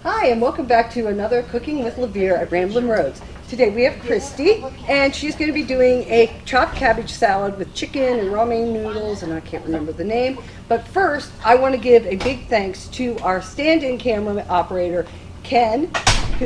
Hi, and welcome back to another Cooking with LaVere at Ramblin' Roads. Today we have Christy, and she's going to be doing a chopped cabbage salad with chicken and ramen noodles, and I can't remember the name. But first, I want to give a big thanks to our stand-in camera operator, Ken,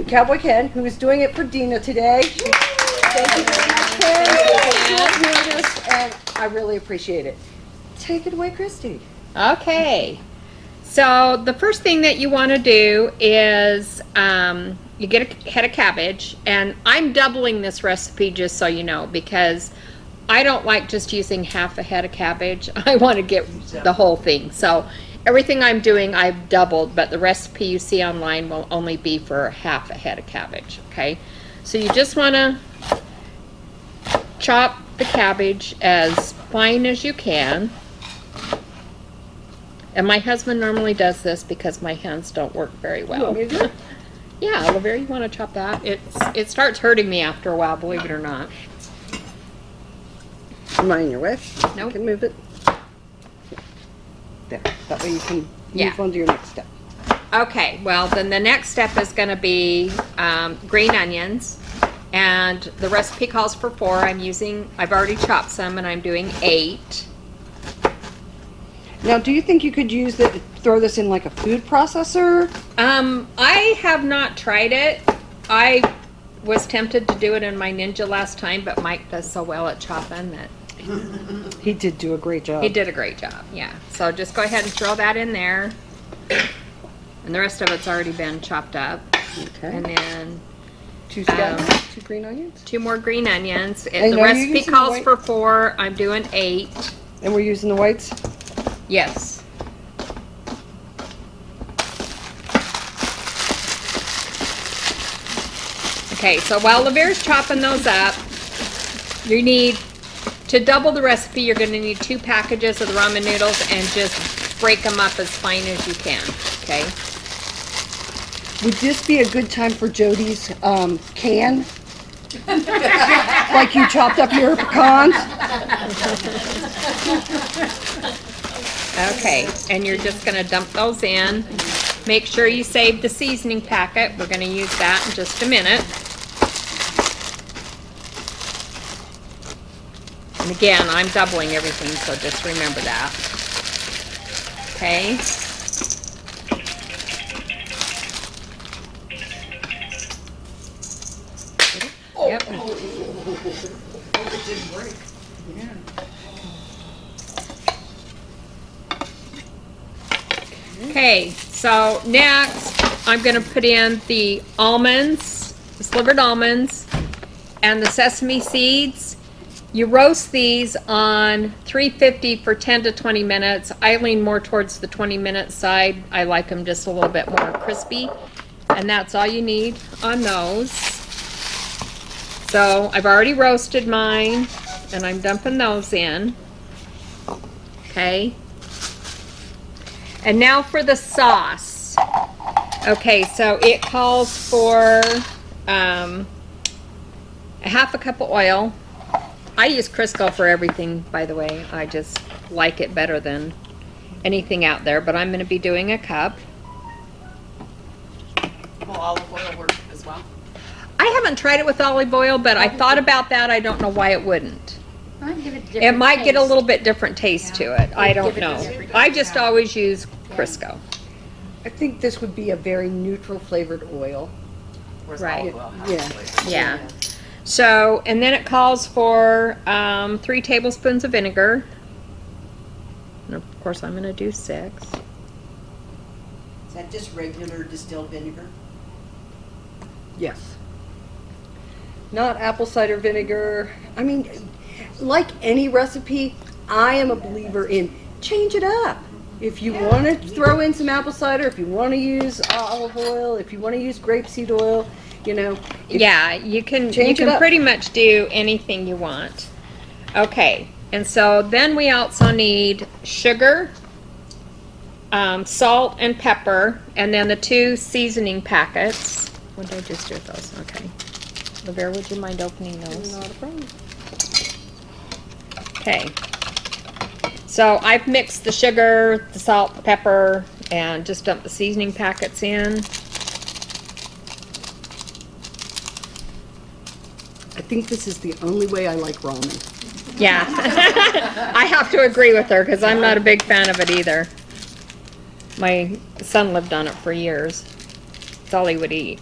Cowboy Ken, who is doing it for Dina today. Thank you very much, Ken. And I really appreciate it. Take it away, Christy. Okay. So the first thing that you want to do is you get a head of cabbage, and I'm doubling this recipe just so you know, because I don't like just using half a head of cabbage. I want to get the whole thing. So everything I'm doing I've doubled, but the recipe you see online will only be for half a head of cabbage. Okay, so you just want to chop the cabbage as fine as you can. And my husband normally does this because my hands don't work very well. You want me to do it? Yeah, LaVere, you want to chop that? It starts hurting me after a while, believe it or not. Am I in your way? Nope. You can move it. There. That way you can Yeah. move on to your next step. Okay, well then the next step is going to be green onions, and the recipe calls for 4. I've already chopped some, and I'm doing 8. Now, do you think you could throw this in like a food processor? I have not tried it. I was tempted to do it in my Ninja last time, but Mike does so well at chopping that He did do a great job. he did a great job. Yeah, so just go ahead and throw that in there, and the rest of it's already been chopped up. Okay. And then 2 scallions, 2 green onions. 2 more green onions. And The now you're recipe using calls white- for 4. I'm doing 8. And we're using the whites? Yes. Okay, so while LaVere's chopping those up, you need, to double the recipe, you're going to need 2 packages of the ramen noodles, and just break them up as fine as you can, okay? Would this be a good time for Jody's can? Like you chopped up your pecans? Okay, and you're just going to dump those in. Make sure you save the seasoning packet. We're going to use that in just a minute. And again, I'm doubling everything, so just remember that. Okay. Yep. It didn't break. Yeah. Okay, so next I'm going to put in the almonds, the slivered almonds, and the sesame seeds. You roast these on 350 for 10 to 20 minutes. I lean more towards the 20-minute side. I like them just a little bit more crispy. And that's all you need on those. So I've already roasted mine, and I'm dumping those in. Okay. And now for the sauce. Okay, so it calls for a half a cup of oil. I use Crisco for everything, by the way. I just like it better than anything out there, but I'm going to be doing a cup. Will olive oil work as well? I haven't tried it with olive oil, but I thought about that. I don't know why it wouldn't. It might get a little bit different taste to it. I don't know. I just always use Crisco. I think this would be a very neutral flavored oil. Whereas Right. olive oil has Yeah. flavor. Yeah. So, and then it calls for 3 tablespoons of vinegar. And of course, I'm going to do 6. Is that just regular distilled vinegar? Yes. Not apple cider vinegar. I mean, like any recipe, I am a believer in change it up. If you want to throw in some apple cider, if you want to use olive oil, if you want to use grapeseed oil, you know. Yeah, you can Change it up. pretty much do anything you want. Okay, and so then we also need sugar, salt and pepper, and then the 2 seasoning packets. What did I just do with those? Okay. LaVere, would you mind opening those? Not a problem. Okay. So I've mixed the sugar, the salt, the pepper, and just dumped the seasoning packets in. I think this is the only way I like ramen. Yeah. I have to agree with her because I'm not a big fan of it either. My son lived on it for years. It's all he would eat.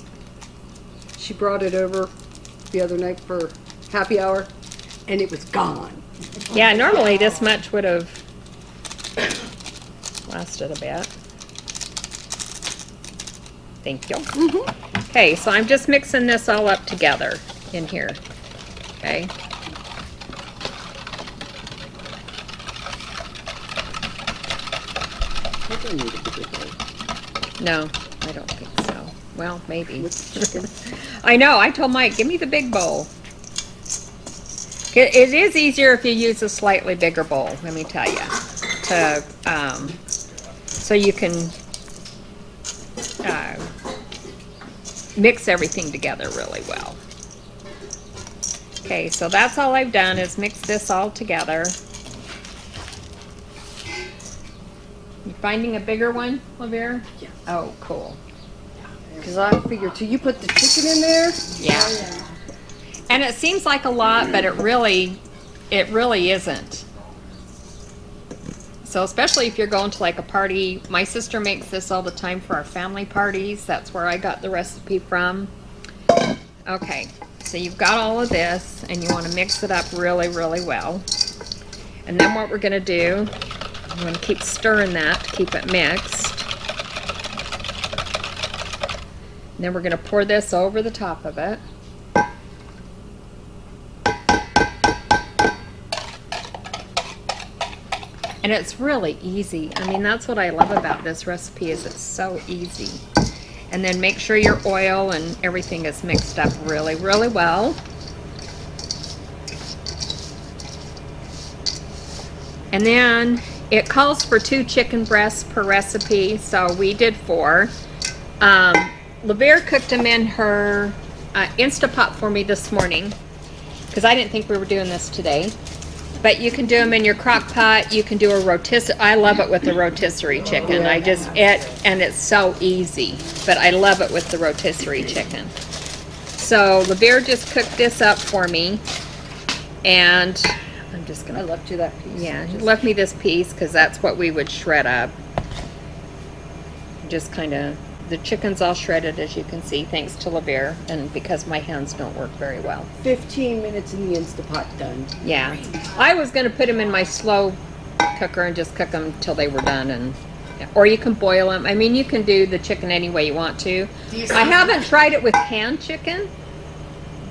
She brought it over the other night for happy hour, and it was gone. Yeah, normally this much would have lasted a bit. Thank you. Okay, so I'm just mixing this all up together in here. Okay. I don't need a bigger bowl. No, I don't think so. Well, maybe. With the chicken. I know, I told Mike, give me the big bowl. It is easier if you use a slightly bigger bowl, let me tell you. So you can mix everything together really well. Okay, so that's all I've done is mix this all together. You finding a bigger one, LaVere? Yeah. Oh, cool. Because I figured, so you put the chicken in there? Yeah. And it seems like a lot, but it really isn't. So especially if you're going to like a party, my sister makes this all the time for our family parties. That's where I got the recipe from. Okay, so you've got all of this and you want to mix it up really, really well. And then what we're going to do, I'm going to keep stirring that to keep it mixed. And then we're going to pour this over the top of it. And it's really easy. I mean, that's what I love about this recipe is it's so easy. And then make sure your oil and everything is mixed up really, really well. And then it calls for 2 chicken breasts per recipe, so we did 4. LaVere cooked them in her Instapot for me this morning because I didn't think we were doing this today. But you can do them in your crock pot. You can do a rotisserie. I love it with the rotisserie chicken. And it's so easy. But I love it with the rotisserie chicken. So LaVere just cooked this up for me. And I'm just I gonna, left you that piece. yeah, he left me this piece because that's what we would shred up. Just kind of, the chicken's all shredded as you can see, thanks to LaVere, and because my hands don't work very well. 15 minutes in the Instapot done. Yeah, I was going to put them in my slow cooker and just cook them until they were done, and or you can boil them. I mean, you can do the chicken any way you want to. I haven't tried it with canned chicken,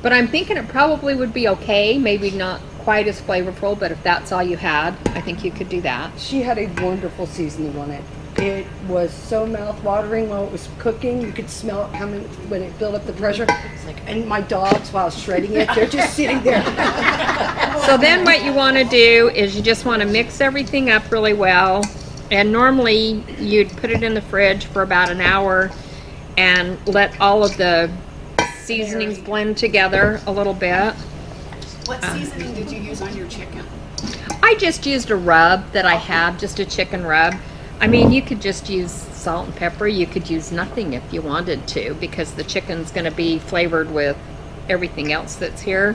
but I'm thinking it probably would be okay. Maybe not quite as flavorful, but if that's all you had, I think you could do that. She had a wonderful seasoning on it. It was so mouth-watering while it was cooking. You could smell it coming when it built up the pressure. It's like, and my dogs, while I was shredding it, they're just sitting there. So then what you want to do is you just want to mix everything up really well. And normally you'd put it in the fridge for about an hour and let all of the seasonings blend together a little bit. What seasoning did you use on your chicken? I just used a rub that I have, just a chicken rub. I mean, you could just use salt and pepper. You could use nothing if you wanted to, because the chicken's going to be flavored with everything else that's here.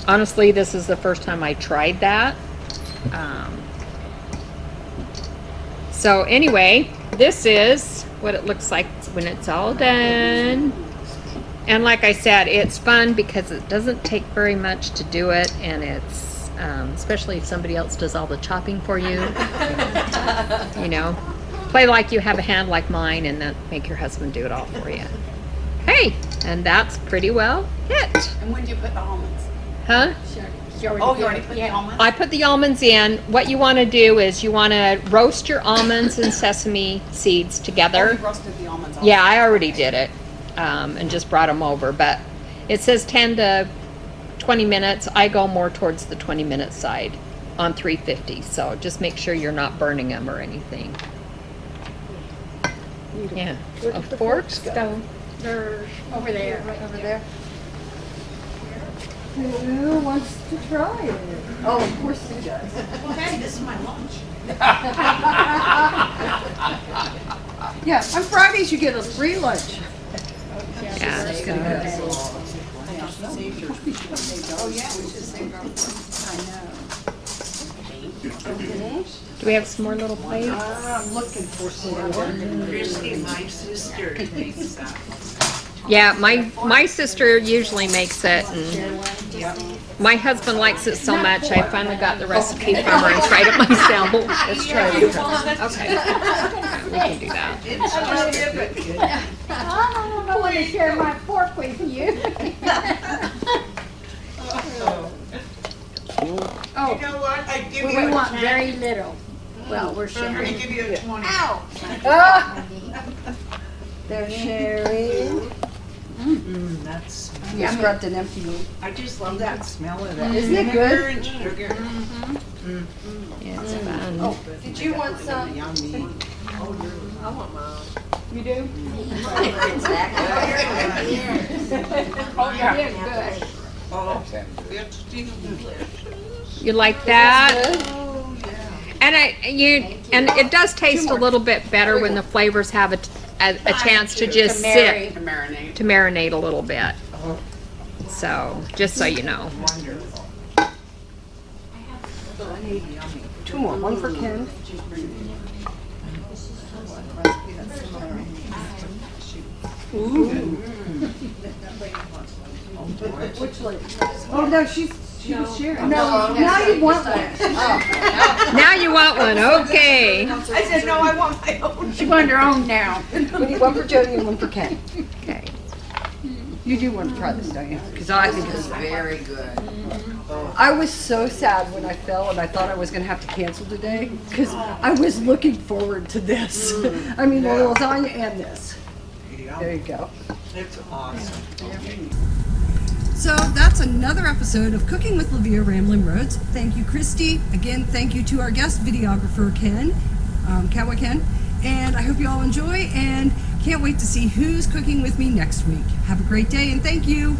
Honestly, this is the first time I tried that. So anyway, this is what it looks like when it's all done. And like I said, it's fun because it doesn't take very much to do it, and it's especially if somebody else does all the chopping for you. You know, play like you have a hand like mine and then make your husband do it all for you. Hey, and that's pretty well it. And when did you put the almonds? Huh? Oh, you already put the almonds? I put the almonds in. What you want to do is you want to roast your almonds and sesame seeds Oh, together. you roasted the almonds also. Yeah, I already did it and just brought them over. But it says 10 to 20 minutes. I go more towards the 20-minute side on 350. So just make sure you're not burning them or anything. Yeah. Where A did the fork forks go? stone. They're over there. Right over there. Who wants to try it? Oh, of course he does. Hey, this is my lunch. Yeah, on Fridays you get a free lunch. Yeah, it's gonna go. Oh, yeah, we should save our Do we have some more little plates? I'm looking for some. Christy, my sister, makes that. Yeah, my sister usually makes it, and my husband likes it so much, I finally got the recipe from her and tried it myself. Let's try it. Okay, we can do that. I want to share my fork with you. Oh, you know what? I give We you a want 10. very little. Well, we're I'm gonna sharing. give you a 20. Ah! They're sharing. That's. You just grabbed an empty one. I just love that smell of that. Isn't it good? And sugar. Yeah, it's fun. Oh, did you want some? Yummy. You do? Oh, yeah, good. Oh, it's delicious. You like that? Oh, yeah. And it does taste a little bit better when the flavors have a chance to just sit, To marinate. to marinate a little bit. So, just so you know. Wonderful. Two more, one for Ken. Which lady? Oh, no, she was sharing. No, now you want one. Now you want one, okay. I said, no, I want my own. She wanted her own now. We need one for Jody and one for Ken. Okay. You do want to try this, don't you? Because I think it's Very good. I was so sad when I fell and I thought I was going to have to cancel today because I was looking forward to this. I mean, the lasagna and this. There you go. It's awesome. So that's another episode of Cooking with LaVere Ramblin' Roads. Thank you, Christy. Again, thank you to our guest videographer, Ken, Cowboy Ken. And I hope you all enjoy and can't wait to see who's cooking with me next week. Have a great day and thank you.